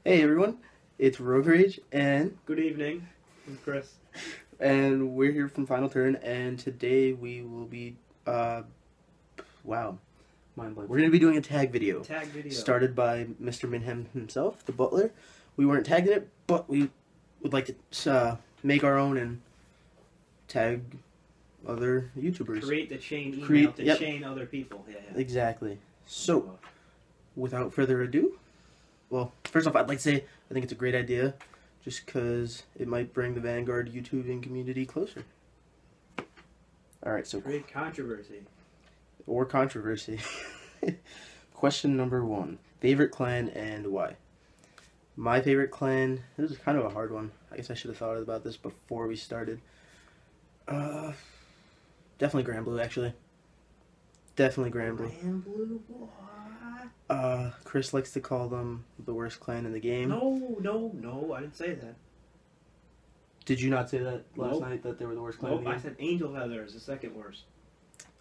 Hey everyone, it's Rogue Rage, and Good evening, I'm Chris. we're here from Final Turn, and today we will be, wow, mind blown. We're going to be doing a tag video. Tag video. Started by Mr. Minhem himself, the Butler. We weren't tagged in it, but we would like to make our own and tag other YouTubers. Create the chain email to chain other people. Yeah. Exactly. So, without further ado, well, first off, I'd like to say I think it's a great idea, just because it might bring the Vanguard YouTubing community closer. Alright, so... Create controversy. Or controversy. Question number 1. Favorite clan and why? My favorite clan... This is kind of a hard one. I guess I should have thought about this before we started. Definitely Grand Blue, actually. Definitely Grand Blue. Grand Blue? What? Chris likes to call them the worst clan in the game. No, I didn't say that. Did you not say that last night, that they were the worst clan in the game? I said Angel Feather is the second worst.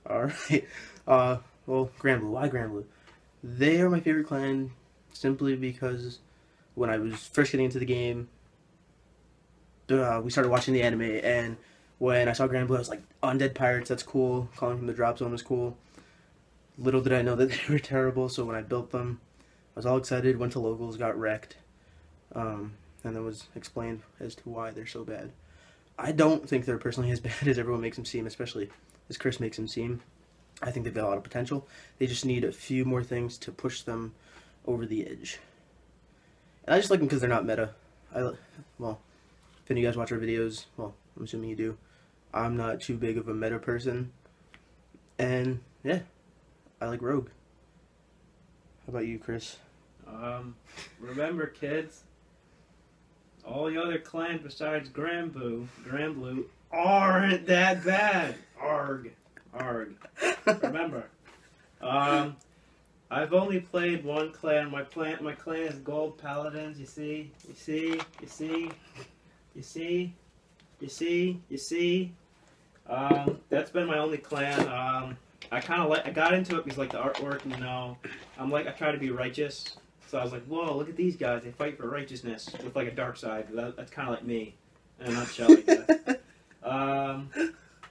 Alright. Well, Grand Blue. Why Grand Blue? They are my favorite clan simply because when I was first getting into the game, we started watching the anime, and when I saw Grand Blue, I was like, Undead Pirates, that's cool. Calling from the drop zone was cool. Little did I know that they were terrible, so when I built them, I was all excited, went to locals, got wrecked, and then was explained as to why they're so bad. I don't think they're personally as bad as everyone makes them seem, especially as Chris makes them seem. I think they've got a lot of potential. They just need a few more things to push them over the edge. And I just like them because they're not meta. Well, if any of you guys watch our videos, well, I'm assuming you do, I'm not too big of a meta person. And, yeah, I like Rogue. How about you, Chris? Remember, kids, all the other clans besides Grand Blue aren't that bad. Arg. Remember. I've only played one clan. My clan is Gold Paladins. You see. That's been my only clan. I got into it because like the artwork, I try to be righteous. So I was like, whoa, look at these guys. They fight for righteousness with like a dark side. That's kind of like me in a nutshell, I guess.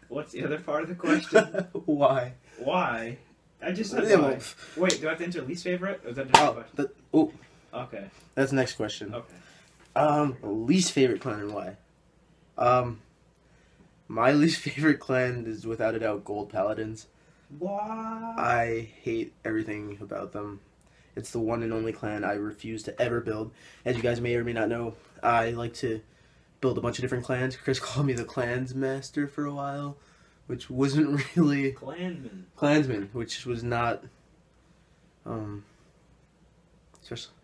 What's the other part of the question? Why? Why? I just said why. Wait, do I have to enter least favorite? Or is that the question? Okay. That's the next question. Okay. Least favorite clan and why? My least favorite clan is without a doubt Gold Paladins. What? I hate everything about them. It's the one and only clan I refuse to ever build. As you guys may or may not know, I like to build a bunch of different clans. Chris called me the Clans Master for a while, which wasn't really... Clansman, which was not...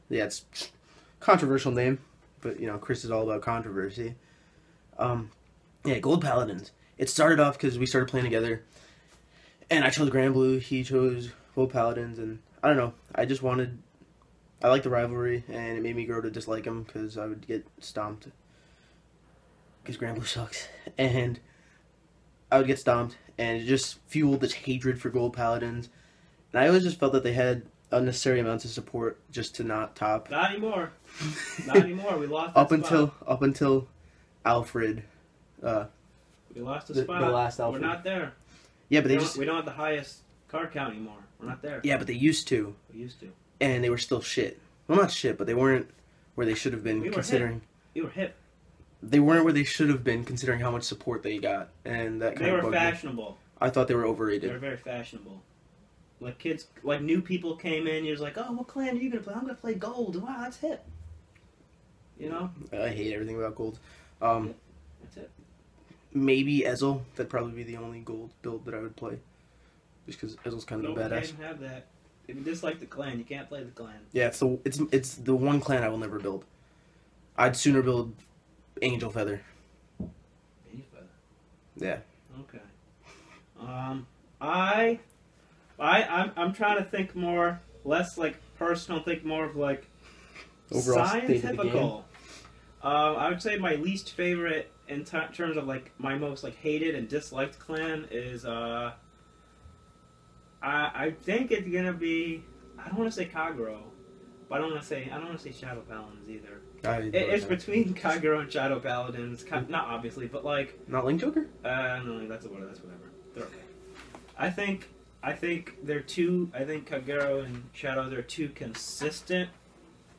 it's a controversial name, but, Chris is all about controversy. Yeah, Gold Paladins. It started off because we started playing together, and I chose Grand Blue, he chose Gold Paladins, and I don't know, I liked the rivalry, and it made me grow to dislike him because I would get stomped, because Grand Blue sucks, and I would get stomped, and it just fueled this hatred for Gold Paladins, and I always just felt that they had unnecessary amounts of support just to not top. Not anymore. We lost that up until Alfred. We lost the spot. The last Alfred. We're not there. Yeah, but we don't have the highest card count anymore. We're not there. Yeah, but they used to. We used to. And they were still shit. Well, not shit, but they weren't where they should have been considering. We were hip. They weren't where they should have been considering how much support they got, and that kind of bugged me. They were fashionable. I thought they were overrated. They were very fashionable. Like kids, like new people came in. You're like, oh, what clan are you gonna play? I'm gonna play Gold. Wow, that's hip. I hate everything about Gold. Yeah, that's it. Maybe Ezel. That'd probably be the only Gold build that I would play. Just because Ezel's kind of a badass. You can't have that. If you dislike the clan, you can't play the clan. Yeah, it's the one clan I will never build. I'd sooner build Angel Feather. Angel Feather. Yeah. Okay. I'm trying to think more, less like personal, think more of like overall scientifical. I would say my least favorite in terms of like my most like hated and disliked clan is I think it's gonna be, I don't want to say Kagero, But I don't want to say Shadow Paladins either. It's between Kagero and Shadow Paladins. Not obviously, but like. Not Link Joker? No, that's whatever. They're okay. I think they're too. I think Kagero and Shadow, they're too consistent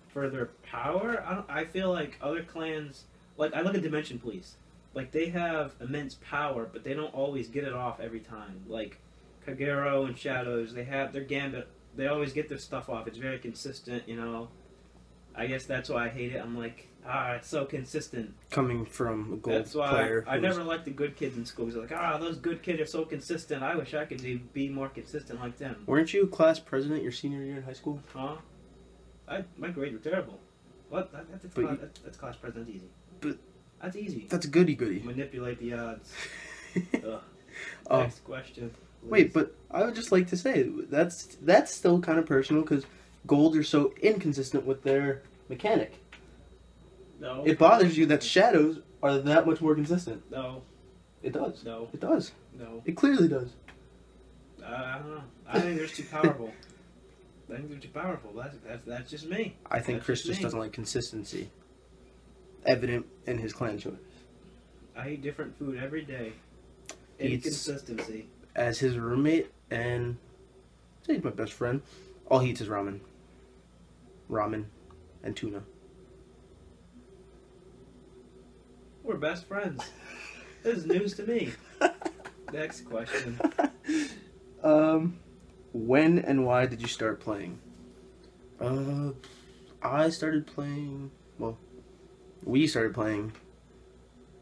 for their power. I feel like other clans, like I look at Dimension Police, like they have immense power, but they don't always get it off every time. Like Kagero and Shadows, they have their gambit. They always get their stuff off. It's very consistent, you know. I guess that's why I hate it. I'm like, it's so consistent. Coming from a gold That's why player. I never liked the good kids in school. Because like, those good kids are so consistent. I wish I could be more consistent like them. Weren't you class president your senior year in high school? Huh? My grades were terrible. What? That's class president easy. But that's easy. That's goody. Manipulate the odds. Ugh. Oh. Next question. Please. Wait, but I would just like to say that's still kind of personal because gold are so inconsistent with their mechanic. No. It bothers you that shadows are that much more consistent. No. It does. No. It does. No. It clearly does. I don't know. I think they're too powerful. That's just me. I think Chris just doesn't like consistency. Evident in his clan choice. I eat different food every day. He eats- Inconsistency. As his roommate and he's my best friend, all he eats is ramen. Ramen and tuna. We're best friends. This is news to me. Next question. When and why did you start playing? I started playing. Well, we started playing.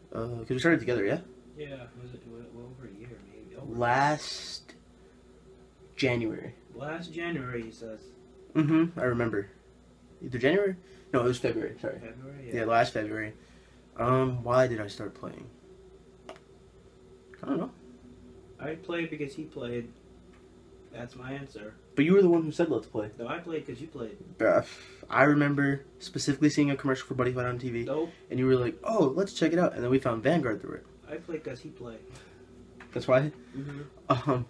Because we started together, yeah. Yeah, was it over a year maybe? Last January. Last January, he says. I remember. Either January? No, it was February. Sorry. February. Yeah, last February. Why did I start playing? I don't know. I played because he played. That's my answer. But you were the one who said let's play. No, I played because you played. I remember specifically seeing a commercial for Buddy Fight on TV. Nope. And you were like, oh, let's check it out. And then we found Vanguard through it. I played because he played. That's why? Mm-hmm.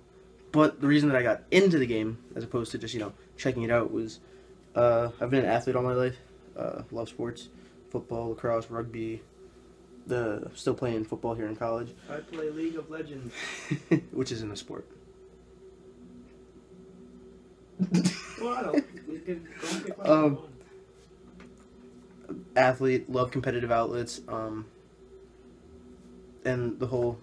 But the reason that I got into the game, as opposed to just, checking it out, was I've been an athlete all my life. Love sports. Football, lacrosse, rugby. Still playing football here in college. I play League of Legends. Which isn't a sport. Well, I don't. We can go pick one. Athlete, love competitive outlets, and the whole,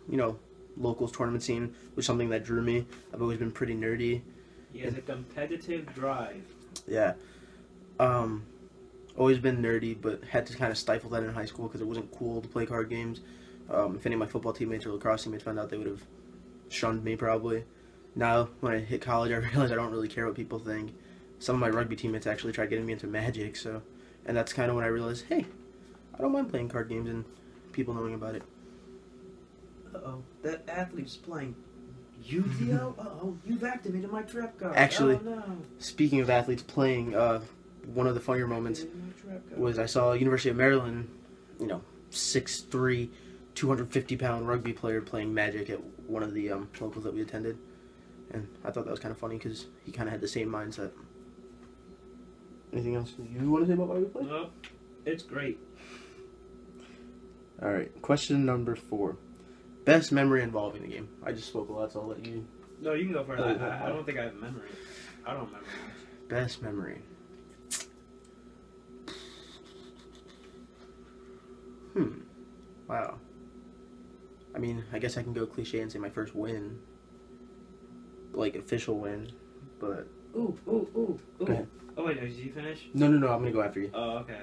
locals tournament scene was something that drew me. I've always been pretty nerdy. He has a competitive drive. Yeah. Always been nerdy, but had to kind of stifle that in high school because it wasn't cool to play card games. If any of my football teammates or lacrosse teammates found out, they would have shunned me probably. Now, when I hit college, I realized I don't really care what people think. Some of my rugby teammates actually tried getting me into Magic, and that's kind of when I realized, hey, I don't mind playing card games and people knowing about it. Uh-oh, that athlete's playing Yu-Gi-Oh? Uh-oh, you've activated my trap card. Actually, oh, no. Speaking of athletes playing, one of the funnier moments was I saw University of Maryland, 6'3", 250-pound rugby player playing Magic at one of the locals that we attended. And I thought that was kind of funny because he kind of had the same mindset. Anything else you want to say about why we play? No, it's great. Alright, question number 4. Best memory involving the game. I just spoke a lot, so I'll let you... No, you can go first. I don't think I have a memory. I don't remember much. Best memory. Wow. I mean, I guess I can go cliche and say my first win. Like, official win, but... Ooh. Go ahead. Oh, wait, did you finish? No, I'm gonna go after you. Oh, okay.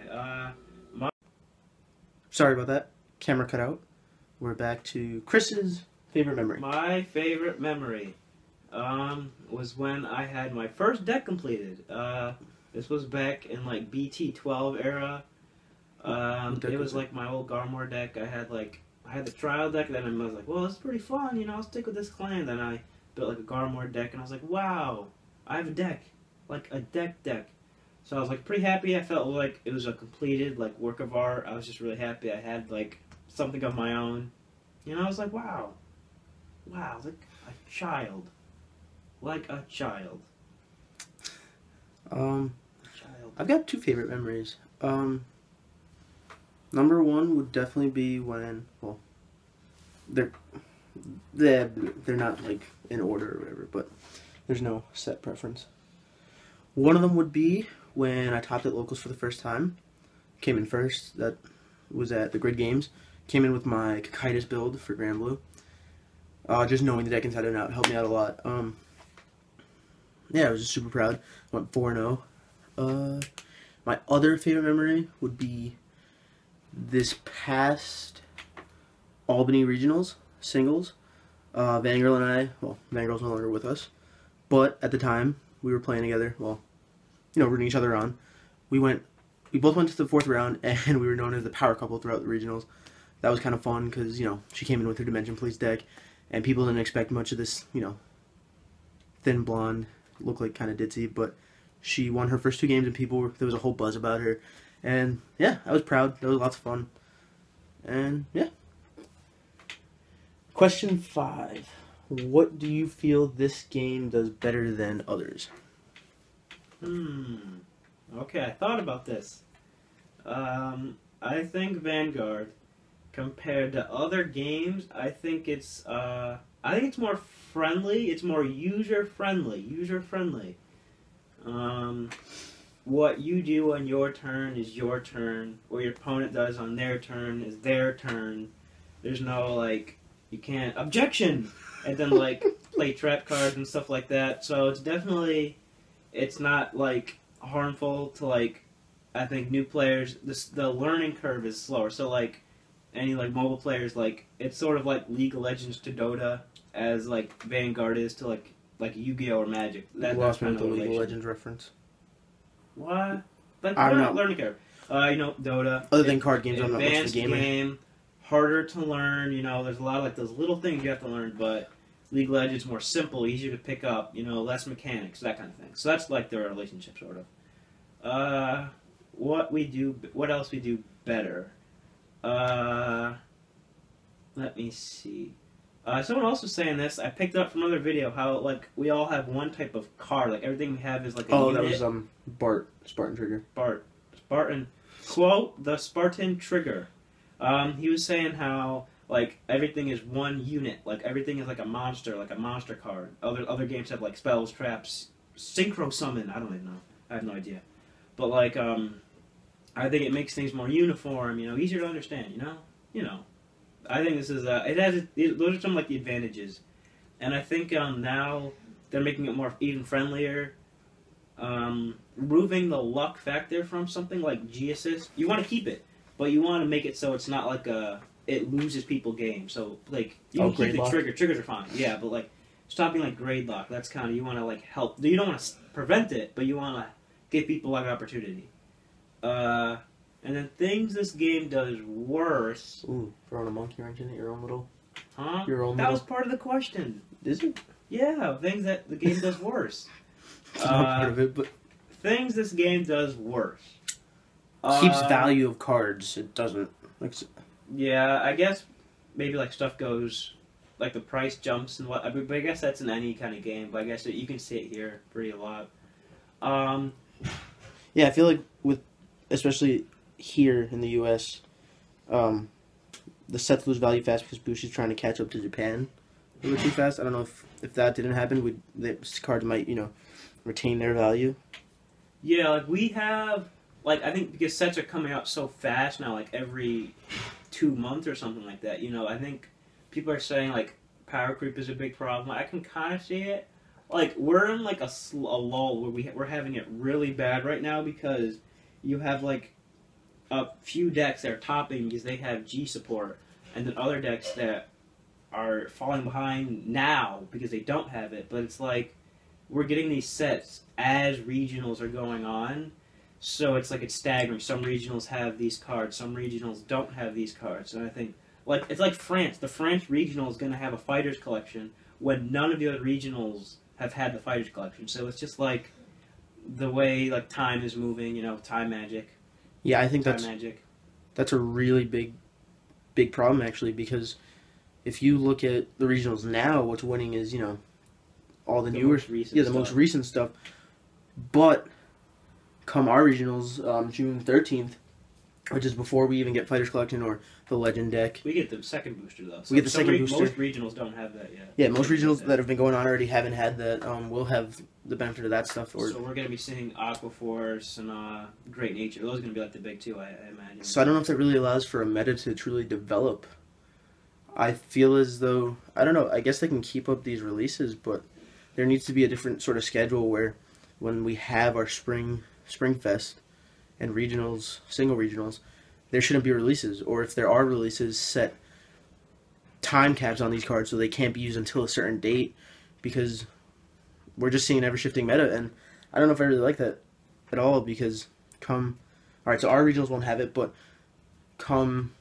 Sorry about that. Camera cut out. We're back to Chris's favorite memory. My favorite memory was when I had my first deck completed. This was back in, BT12 era. It was, my old Garmor deck. I had the trial deck, then I was like, well, this is pretty fun, I'll stick with this clan. Then I built, a Garmor deck, and I was like, wow, I have a deck. A deck. So I was, pretty happy. I felt like it was a completed, work of art. I was just really happy I had, something of my own. I was like, wow. Wow, like a child. Like a child. Child. I've got two favorite memories. Number one would definitely be when, well, they're not like in order or whatever, but there's no set preference. One of them would be when I topped at locals for the first time. Came in first. That was at the Grid Games. Came in with my Cocytus build for Grand Blue. Just knowing the deck inside and out helped me out a lot. Yeah, I was just super proud. Went 4-0. My other favorite memory would be this past Albany Regionals singles. Vanguard and I, well, Vanguard's no longer with us, but at the time we were playing together. Well, you know, rooting each other on. We both went to the fourth round, and we were known as the power couple throughout the regionals. That was kind of fun because, you know, she came in with her Dimension Police deck, and people didn't expect much of this, you know, thin blonde, looked like kind of ditzy, but she won her first two games, and there was a whole buzz about her. And yeah, I was proud. That was lots of fun. And yeah. Question 5. What do you feel this game does better than others? Okay, I thought about this. I think Vanguard, compared to other games, I think it's more friendly. It's more user friendly. What you do on your turn is your turn. What your opponent does on their turn is their turn. There's no, like, you can't objection and then, like, play trap cards and stuff like that. So it's not, like, harmful to, like, I think new players. The learning curve is slower. So, like, any, like, mobile players, like, it's sort of like League of Legends to Dota as, like, Vanguard is to, like Yu-Gi-Oh! Or Magic. That's kind of the League of Legends reference. What? But I'm not learning curve. You know, Dota. Other than card games, I'm not much of a Advanced gamer. game, harder to learn. You know, there's a lot of, like, those little things you have to learn, but League of Legends more simple, easier to pick up. You know, less mechanics, that kind of thing. So that's like their relationship, sort of. What else we do better? Let me see. Someone else was saying this. I picked up from another video how, like, we all have one type of card. Like, everything we have is like a unit. That was Bart, Spartan Trigger. Spartan. Quote, the Spartan Trigger. He was saying how, like, everything is one unit. Like, everything is like a monster card. Other games have, like, spells, traps, synchro summon. I don't even know. I have no idea. But, like, I think it makes things more uniform, you know, easier to understand, you know. I think this is, those are some, like, the advantages. And I think now they're making it more even friendlier. Removing the luck factor from something like G-Assist, you want to keep it, but you want to make it so it's not like it loses people games. So, like, you can keep the trigger. Triggers are fine, yeah, but, like, stopping, like, grade lock, that's kind of, you want to, like, help. You don't want to prevent it, but you want to give people, like, opportunity. And then things this game does worse. Ooh, throwing a monkey wrench in it, your own little. Huh? That was part of the question. Is it? Yeah, things that the game does worse. It's not part of it, but things this game does worse. Keeps value of cards. It doesn't. Like, yeah, I guess maybe, like, stuff goes, like, the price jumps and what. But I guess that's in any kind of game. But I guess you can see it here pretty a lot. Yeah, I feel like especially here in the U.S., the sets lose value fast because Bush is trying to catch up to Japan a little too fast. I don't know if that didn't happen, the cards might, you know, retain their value. Yeah, like, we have, like, I think because sets are coming out so fast now, like, every 2 months or something like that, you know, I think people are saying, like, power creep is a big problem. I can kind of see it. Like, we're in, like, a lull where we're having it really bad right now because you have, like, a few decks that are topping because they have G support, and then other decks that are falling behind now because they don't have it. But it's like we're getting these sets as regionals are going on, so it's like it's staggering. Some regionals have these cards, some regionals don't have these cards, and I think, like, it's like France. The France regional is going to have a fighters collection when none of the other regionals have had the fighters collection. So it's just like the way, like, time is moving, you know, time magic. Yeah, I think that's a really big problem, actually, because if you look at the regionals now, what's winning is, you know, all the newer, most recent most recent stuff. But come our regionals, June 13th, which is before we even get Fighters Collection or the Legend deck. We get the second booster though. We get the second booster. Most regionals don't have that yet. Yeah, most regionals that have been going on already haven't had that. We'll have the benefit of that stuff. So we're gonna be seeing Aqua Force and Great Nature. Those are gonna be like the big two, I imagine. So I don't know if that really allows for a meta to truly develop. I feel as though, I don't know, I guess they can keep up these releases, but there needs to be a different sort of schedule where when we have our Spring Fest and regionals, single regionals, there shouldn't be releases. Or if there are releases, set time caps on these cards so they can't be used until a certain date, because we're just seeing an ever-shifting meta, and I don't know if I really like that at all, because alright, so our regionals won't have it, but come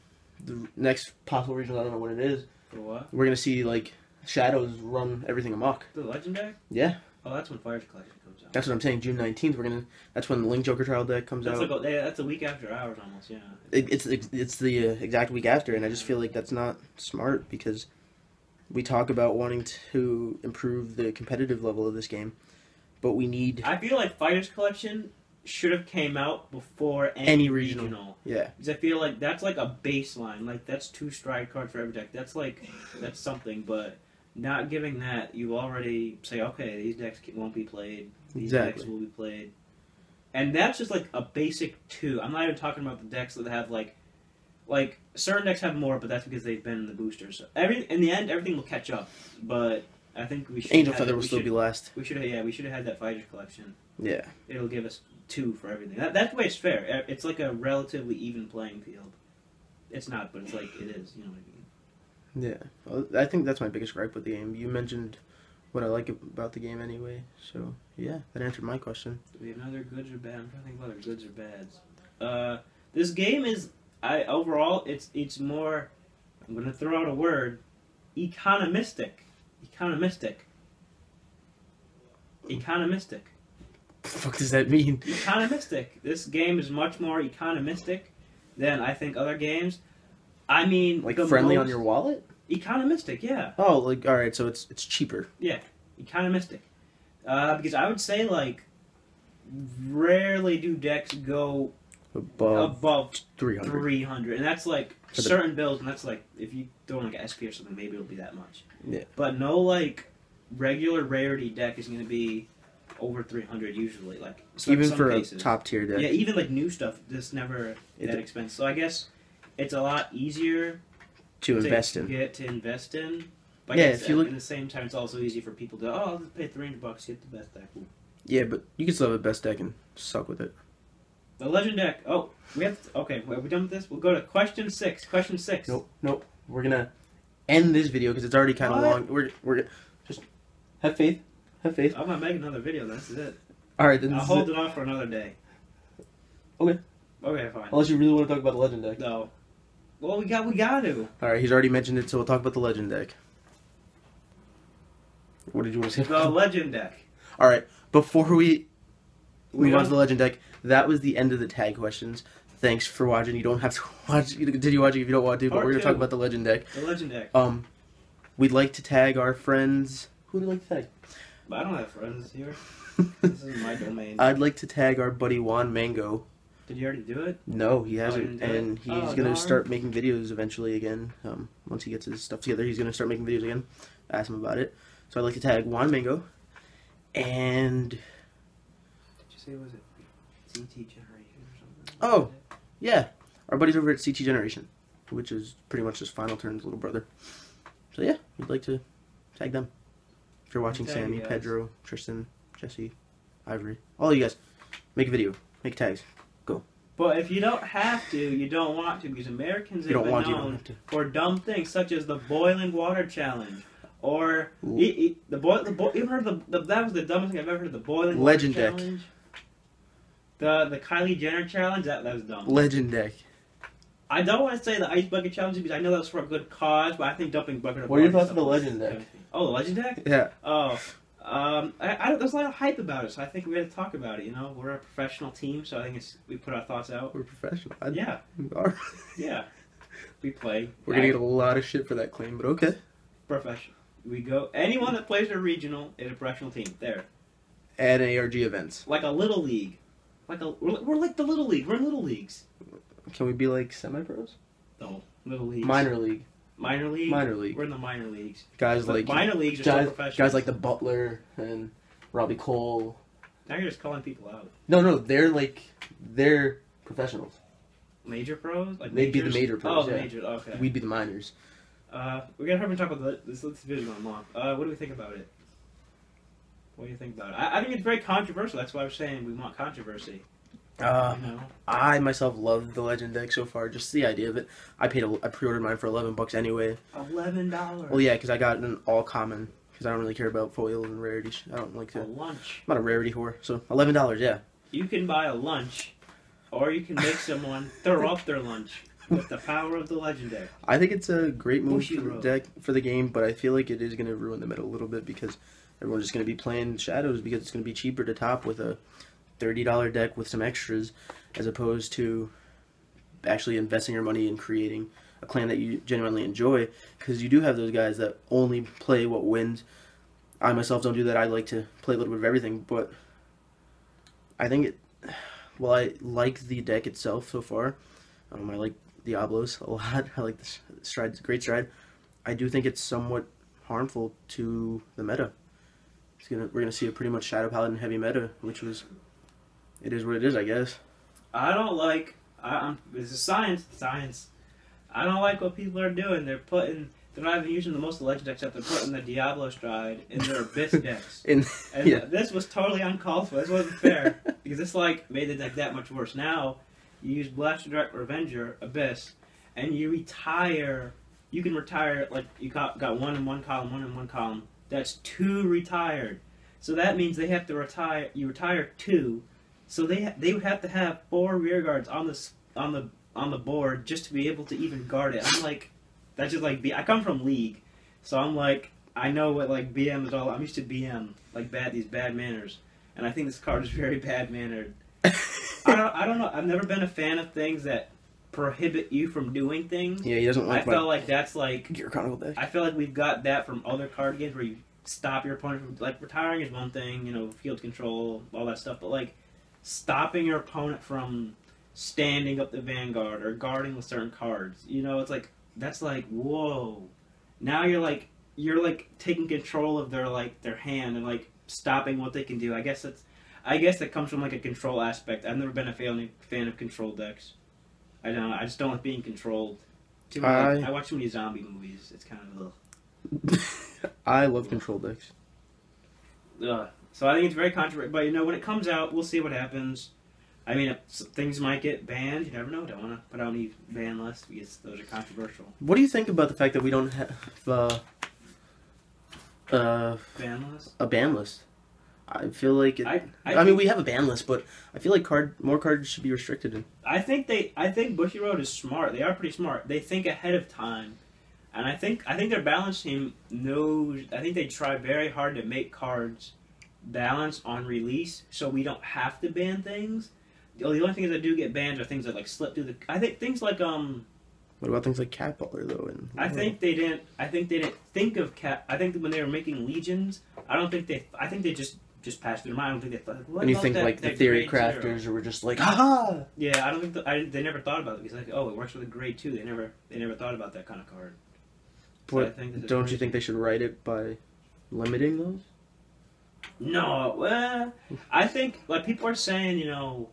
the next possible regional, I don't know what it is. For what? We're gonna see like Shadows run everything amok. The Legend deck? Yeah. Oh, that's when Fighters Collection comes out. That's what I'm saying. June 19th, that's when the Link Joker Trial deck comes out. That's a week after ours, almost. Yeah. It's the exact week after, and I just feel like that's not smart, because we talk about wanting to improve the competitive level of this game, but we need. I feel like Fighters Collection should have came out before any regional. Yeah. Because I feel like that's like a baseline. Like, that's 2 stride cards for every deck. That's something, but not giving that, you already say, okay, these decks won't be played. These decks will be played. And that's just like a basic 2. I'm not even talking about the decks that have like certain decks have more, but that's because they've been in the boosters. So in the end, everything will catch up. But I think we should. Angel Feather will still be last. We should have had that Fighters Collection. Yeah. It'll give us 2 for everything. That's the way it's fair. It's like a relatively even playing field. It's not, but it's like it is. You know what I mean? Yeah, well, I think that's my biggest gripe with the game. You mentioned what I like about the game anyway, so yeah, that answered my question. Do we have another goods or bad? I'm trying to think of other goods or bads. This game is, overall, it's more, I'm going to throw out a word, economistic. Economistic. Economistic. What the fuck does that mean? Economistic. This game is much more economistic than I think other games. I mean, like friendly on your wallet? Economistic, yeah. Oh, like, alright, so it's cheaper. Yeah, economistic. Because I would say, like, rarely do decks go above 300. And that's, like, certain builds, and that's, like, if you throw in, like, an SP or something, maybe it'll be that much. Yeah. But no, like, regular rarity deck is going to be over 300 usually. Like, even some for cases. A top-tier deck. Yeah, even, like, new stuff, it's never that expensive. So I guess it's a lot easier to invest in. But yeah, if you look at the same time, it's also easy for people to let's pay $300, get the best deck. Ooh. Yeah, but you can still have the best deck and suck with it. The Legend deck. Oh, we have to, okay. Are we done with this? We'll go to question 6. Question 6. Nope. We're gonna end this video because it's already kind of long. We're just have faith. Have faith. I'm not making another video. That's it. All right, then. I'll hold it off for another day. Okay. Okay, fine. Unless you really want to talk about the Legend deck. No. Well, we got to. All right, he's already mentioned it, so we'll talk about the Legend deck. What did you want to say? The Legend deck. All right, before we move on to the Legend deck, that was the end of the tag questions. Thanks for watching. You don't have to watch. Did you watch it if you don't want to? But we're gonna talk about the Legend deck. The Legend deck. We'd like to tag our friends. Who would you like to tag? I don't have friends here. This is my domain. I'd like to tag our buddy Juan Mango. Did he already do it? No, he hasn't, and he's gonna start making videos eventually again. Once he gets his stuff together, he's gonna start making videos again. Ask him about it. So I'd like to tag Juan Mango, and did you say was it CT Generation or something? Oh, yeah, our buddies over at CT Generation, which is pretty much just Final Turn's little brother. So yeah, we'd like to tag them. If you're watching, Sammy, Pedro, Tristan, Jesse, Ivory, all of you guys, make a video, make tags. But if you don't have to, you don't want to, because Americans have been known for dumb things such as the boiling water challenge, or you ever heard that was the dumbest thing I've ever heard. The boiling Legend water deck. challenge. The Kylie Jenner challenge, that was dumb. Legend deck. I don't want to say the ice bucket challenge because I know that was for a good cause, but I think dumping bucket. What are your thoughts on the Legend deck? Oh, the Legend deck? Yeah. Oh. There's a lot of hype about it, so I think we got to talk about it. You know, we're a professional team, so I think we put our thoughts out. We're professional. Yeah. We are. Yeah. We play. We're gonna get a lot of shit for that claim, but okay. Professional. We go. Anyone that plays a regional is a professional team. There. At ARG events. Like a little league. we're like the little league. We're in little leagues. Can we be like semi-pros? No, little leagues. Minor league. Minor league. Minor league. We're in the minor leagues. Guys But like minor leagues are still professional. guys like the Butler and Robbie Cole. Now you're just calling people out. No, they're professionals. Major pros? Like They'd be the majors? major pros. Oh, yeah. major. Okay. We'd be the minors. We're gonna have to talk about this video going long. What do we think about it? What do you think about it? I think it's very controversial. That's why I was saying we want controversy. You know? I myself love the Legend deck so far. Just the idea of it. I pre-ordered mine for $11 anyway. $11. Well, yeah, because I got an all common. Because I don't really care about foils and rarities. I don't like to. A lunch. I'm not a rarity whore. So $11, yeah. You can buy a lunch, or you can make someone throw up their lunch with the power of the Legend deck. I think it's a great move for the Bushiroad. deck for the game, but I feel like it is going to ruin the meta a little bit because everyone's just going to be playing shadows because it's going to be cheaper to top with a $30 deck with some extras as opposed to actually investing your money in creating a clan that you genuinely enjoy, because you do have those guys that only play what wins. I myself don't do that. I like to play a little bit of everything, but I think well, I like the deck itself so far. I like Diablos a lot. I like the stride, great stride. I do think it's somewhat harmful to the meta. We're gonna see a pretty much Shadow Paladin heavy meta, which was, it is what it is, I guess. I don't like. This is science. I don't like what people are doing. They're not even using the most of the Legend decks. They're putting the Diablo stride in their Abyss decks. And yeah. This was totally uncalled for. This wasn't fair because this made the deck that much worse. Now you use Blaster Direct Revenger Abyss, and you retire. You can retire you got one in one column, one in one column. That's 2 retired. So that means they have to retire. You retire 2. So they would have to have 4 rear guards on the board just to be able to even guard it. I'm like, that's just like I come from League, so I'm like, I know what BM is all. I'm used to BM these bad manners, and I think this card is very bad mannered. I don't know. I've never been a fan of things that prohibit you from doing things. Yeah, he doesn't like. I felt like that's Gear Chronicle deck. I feel like we've got that from other card games where you stop your opponent from retiring is one thing, field control, all that stuff, but stopping your opponent from standing up the Vanguard or guarding with certain cards. That's whoa. Now you're taking control of their hand and stopping what they can do. I guess that comes from a control aspect. I've never been a fan of control decks. I don't know. I just don't like being controlled. I watch too many zombie movies. It's kind of ugh. I love control decks. So I think it's very controversial. But when it comes out, we'll see what happens. I mean, things might get banned. You never know. Don't want to put out any ban lists because those are controversial. What do you think about the fact that we don't have Ban list? a ban list? I feel like I mean, we have a ban list, but I feel like more cards should be restricted. I think Bushiroad is smart. They are pretty smart. They think ahead of time, and I think their balance team knows. I think they try very hard to make cards balance on release, so we don't have to ban things. The only things that do get banned are things that slip through the. I think things like What about things like Cat Butler though? I think they didn't think of Cat. I think that when they were making Legions, I think they just passed through their mind. I don't think they thought. What and you about think that the theory grade crafters zero? were just haha. Yeah, I don't think they never thought about it because it works with a grade 2. They never thought about that kind of card. So But don't you think they should write it by limiting those? No, well, I think people are saying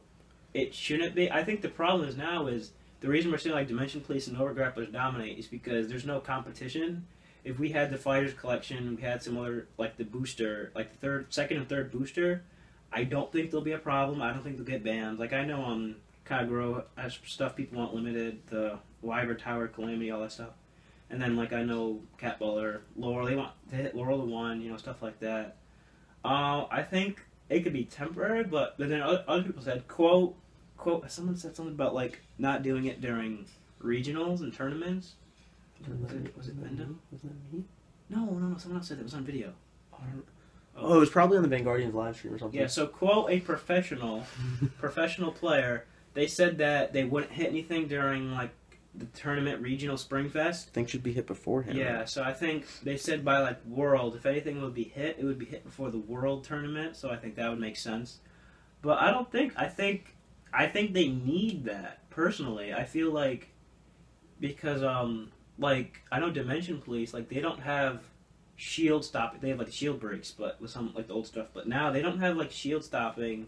it shouldn't be. I think the problem is the reason we're seeing Dimension Police and Overgrapplers dominate is because there's no competition. If we had the Fighters Collection, we had some other the booster, the second and third booster, I don't think there'll be a problem. I don't think they'll get banned. I know Kagro has stuff people want limited, the Wyver Tower, Calamity, all that stuff. And then I know Cat Butler, Laurel, they want to hit Laurel to 1, stuff like that. I think it could be temporary, but then other people said, quote, someone said something about not doing it during regionals and tournaments. Was it Linda? Was that me? No, someone else said it was on video. Oh, it was probably on the Vanguardians live stream or something. Yeah, so quote a professional player, they said that they wouldn't hit anything during the tournament regional Springfest. Things should be hit beforehand. Yeah, right? so I think they said by World, if anything would be hit, it would be hit before the World tournament. So I think that would make sense. But I don't think. I think they need that personally. I feel like because like I know Dimension Police, like they don't have shield stopping. They have like shield breaks, but with some like the old stuff. But now they don't have like shield stopping,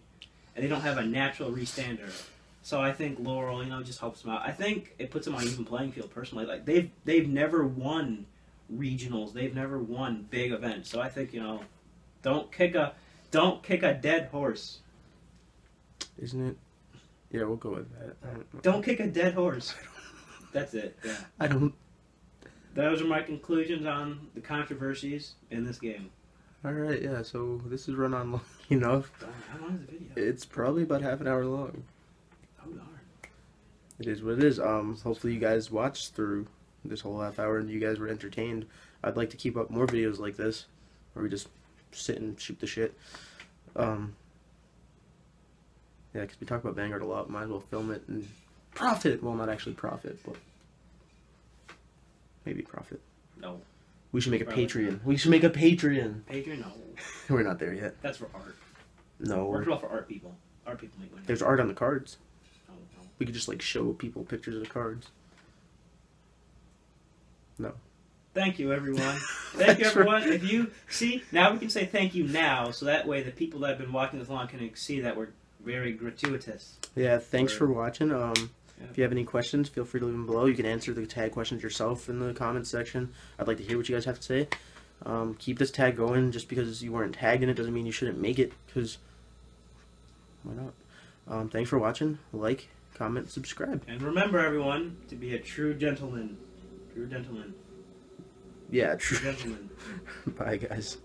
and they don't have a natural restander. So I think Laurel, just helps them out. I think it puts them on an even playing field personally. Like they've never won regionals. They've never won big events. So I think don't kick a dead horse. Isn't it? Yeah, we'll go with that. Don't kick a dead horse. That's it. Yeah. I don't. Those are my conclusions on the controversies in this game. All right, yeah. So this is run on long enough. How long is the video? It's probably about half an hour long. Oh, darn. It is what it is. Hopefully you guys watched through this whole half hour and you guys were entertained. I'd like to keep up more videos like this, where we just sit and shoot the shit. Yeah, because we talk about Vanguard a lot. Might as well film it and profit. Well, not actually profit, but maybe profit. No. We should make a Probably Patreon. not. We should make a Patreon. Patreon? No. We're not there yet. That's for art. No. Works well for art people. Art people make money. There's art on the cards. No. We could just like show people pictures of the cards. No. Thank you, everyone. Thank you, everyone. If you see, now we can say thank you now, so that way the people that have been watching this long can see that we're very gratuitous. Yeah, thanks for watching. If you have any questions, feel free to leave them below. You can answer the tag questions yourself in the comments section. I'd like to hear what you guys have to say. Keep this tag going. Just because you weren't tagged in it doesn't mean you shouldn't make it, because why not? Thanks for watching. Like, comment, subscribe. And remember, everyone, to be a true gentleman. True gentleman. Yeah, true. True gentleman. Bye, guys.